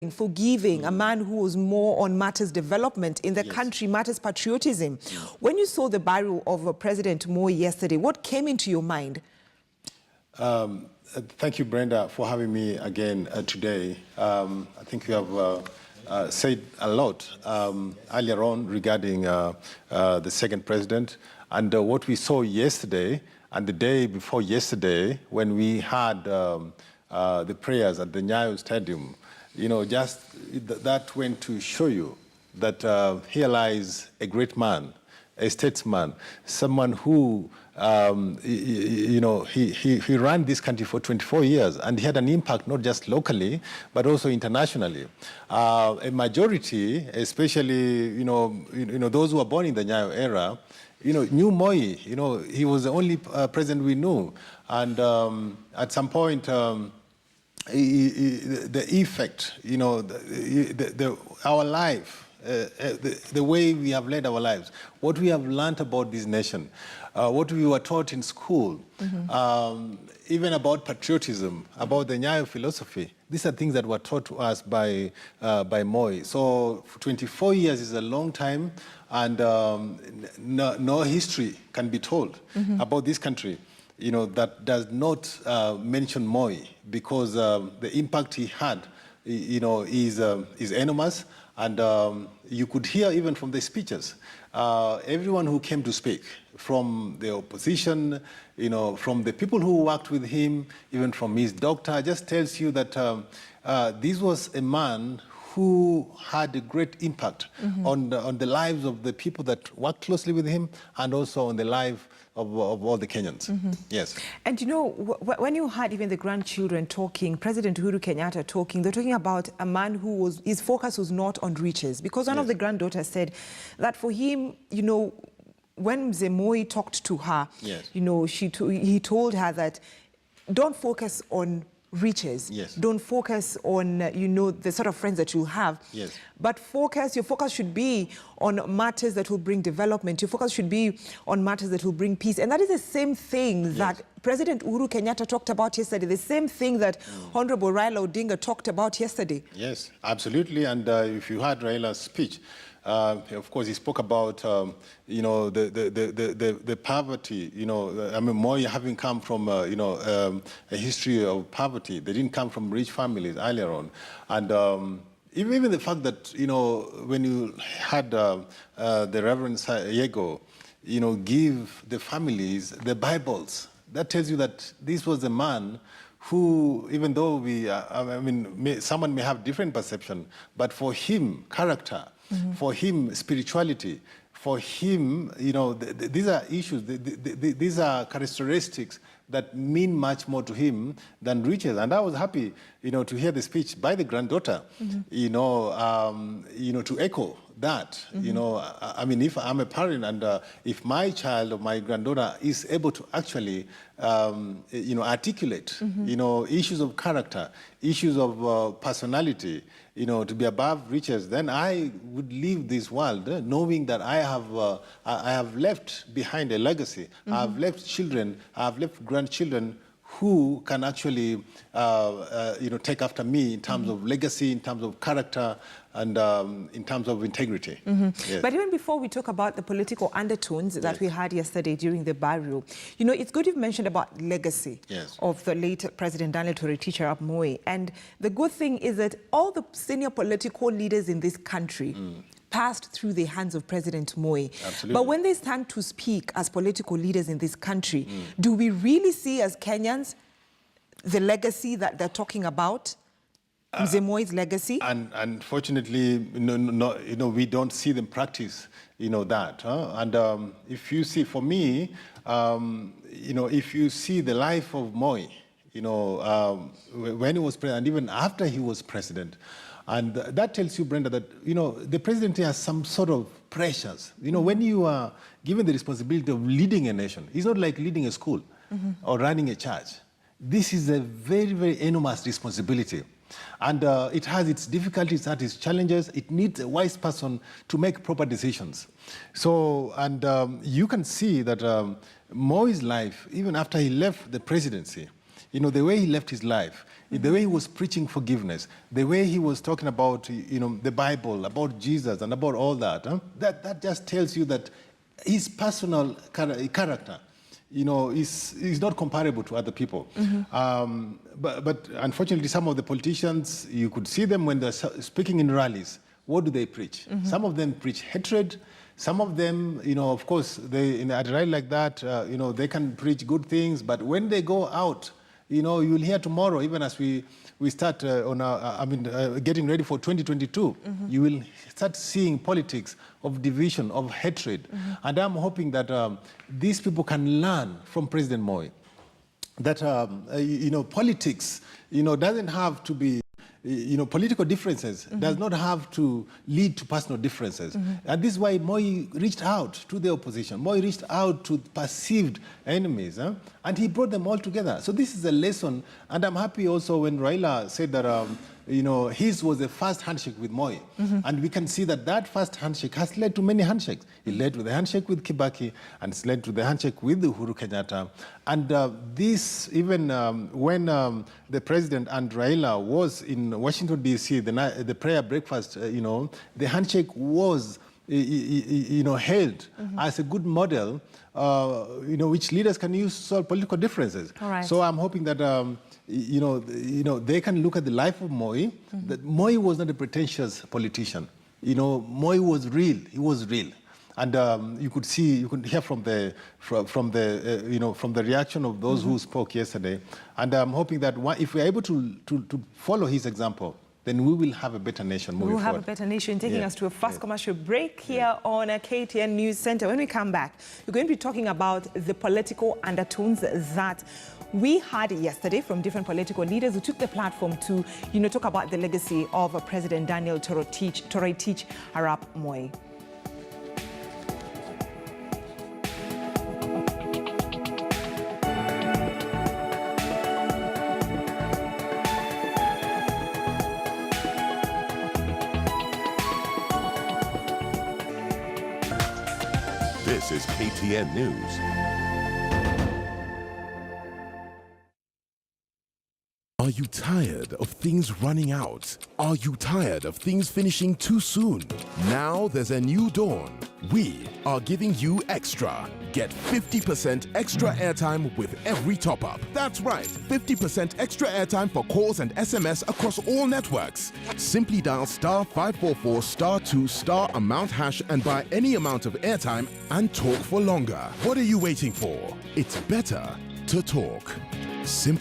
forgiving, a man who was more on matters development in the country, matters patriotism. When you saw the burial of President Moi yesterday, what came into your mind? Thank you, Brenda, for having me again today. I think you have said a lot earlier on regarding the second president. And what we saw yesterday and the day before yesterday when we had the prayers at the Nyayo Stadium, you know, just that went to show you that here lies a great man, a statesman, someone who, you know, he ran this country for 24 years, and he had an impact not just locally, but also internationally. A majority, especially, you know, those who were born in the Nyayo era, you know, knew Moi. You know, he was the only president we knew. And at some point, the effect, you know, our life, the way we have led our lives, what we have learned about this nation, what we were taught in school, even about patriotism, about the Nyayo philosophy. These are things that were taught to us by Moi. So 24 years is a long time, and no history can be told about this country, you know, that does not mention Moi, because the impact he had, you know, is enormous. And you could hear even from the speeches, everyone who came to speak, from the opposition, you know, from the people who worked with him, even from his doctor, just tells you that this was a man who had a great impact on the lives of the people that worked closely with him, and also on the life of all the Kenyans. Yes. And you know, when you had even the grandchildren talking, President Uhuru Kenyatta talking, they're talking about a man who was, his focus was not on riches, because one of the granddaughters said that for him, you know, when Mzee Moi talked to her, you know, he told her that don't focus on riches. Don't focus on, you know, the sort of friends that you have. But your focus should be on matters that will bring development. Your focus should be on matters that will bring peace. And that is the same thing that President Uhuru Kenyatta talked about yesterday, the same thing that Honorable Raila Odinga talked about yesterday. Yes, absolutely. And if you heard Raila's speech, of course, he spoke about, you know, the poverty, you know, I mean, Moi having come from, you know, a history of poverty. They didn't come from rich families earlier on. And even the fact that, you know, when you had the Reverend Yego, you know, give the families the Bibles, that tells you that this was a man who, even though I mean, someone may have different perception, but for him, character, for him, spirituality, for him, you know, these are issues, these are characteristics that mean much more to him than riches. And I was happy, you know, to hear the speech by the granddaughter, you know, to echo that. You know, I mean, if I'm a parent and if my child or my granddaughter is able to actually, you know, articulate, you know, issues of character, issues of personality, you know, to be above riches, then I would leave this world knowing that I have left behind a legacy. I have left children, I have left grandchildren who can actually, you know, take after me in terms of legacy, in terms of character, and in terms of integrity. But even before we talk about the political undertones that we had yesterday during the burial, you know, it's good you've mentioned about legacy of the late President Daniel Teacher Arap Moi. And the good thing is that all the senior political leaders in this country passed through the hands of President Moi. But when they stand to speak as political leaders in this country, do we really see as Kenyans the legacy that they're talking about? Mzee Moi's legacy? And unfortunately, you know, we don't see them practice, you know, that. And if you see, for me, you know, if you see the life of Moi, you know, when he was president, and even after he was president, and that tells you, Brenda, that, you know, the presidency has some sort of pressures. You know, when you are given the responsibility of leading a nation, it's not like leading a school or running a church. This is a very, very enormous responsibility. And it has its difficulties, it has its challenges. It needs a wise person to make proper decisions. So, and you can see that Moi's life, even after he left the presidency, You know, the way he left his life, the way he was preaching forgiveness, the way he was talking about, you know, the Bible, about Jesus and about all that, that just tells you that his personal character, you know, is not comparable to other people. But unfortunately, some of the politicians, you could see them when they're speaking in rallies. What do they preach? Some of them preach hatred. Some of them, you know, of course, at a rally like that, you know, they can preach good things. But when they go out, you know, you'll hear tomorrow, even as we start getting ready for 2022, you will start seeing politics of division, of hatred. And I'm hoping that these people can learn from President Moi that, you know, politics, you know, doesn't have to be, you know, political differences does not have to lead to personal differences. And this is why Moi reached out to the opposition. Moi reached out to perceived enemies, and he brought them all together. So this is a lesson, and I'm happy also when Raila said that, you know, his was the first handshake with Moi. And we can see that that first handshake has led to many handshakes. It led to the handshake with Kibaki, and it's led to the handshake with Uhuru Kenyatta. And this, even when the president and Raila was in Washington, D.C., the prayer breakfast, you know, the handshake was, you know, held as a good model, you know, which leaders can use to solve political differences. All right. So I'm hoping that, you know, they can look at the life of Moi. That Moi was not a pretentious politician. You know, Moi was real. He was real. And you could hear from the reaction of those who spoke yesterday. And I'm hoping that if we're able to follow his example, then we will have a better nation moving forward. We will have a better nation, taking us to a first commercial break here on a KTN News Center. When we come back, we're going to be talking about the political undertones that we had yesterday from different political leaders who took the platform to, you know, talk about the legacy of President Daniel Toroitich Arap Moi. This is KTN News. Are you tired of things running out? Are you tired of things finishing too soon? Now there's a new dawn. We are giving you extra. Get 50% extra airtime with every top-up. That's right, 50% extra airtime for calls and SMS across all networks. Simply dial *544 *2 amount hash and buy any amount of airtime and talk for longer. What are you waiting for? It's better to talk. Simple.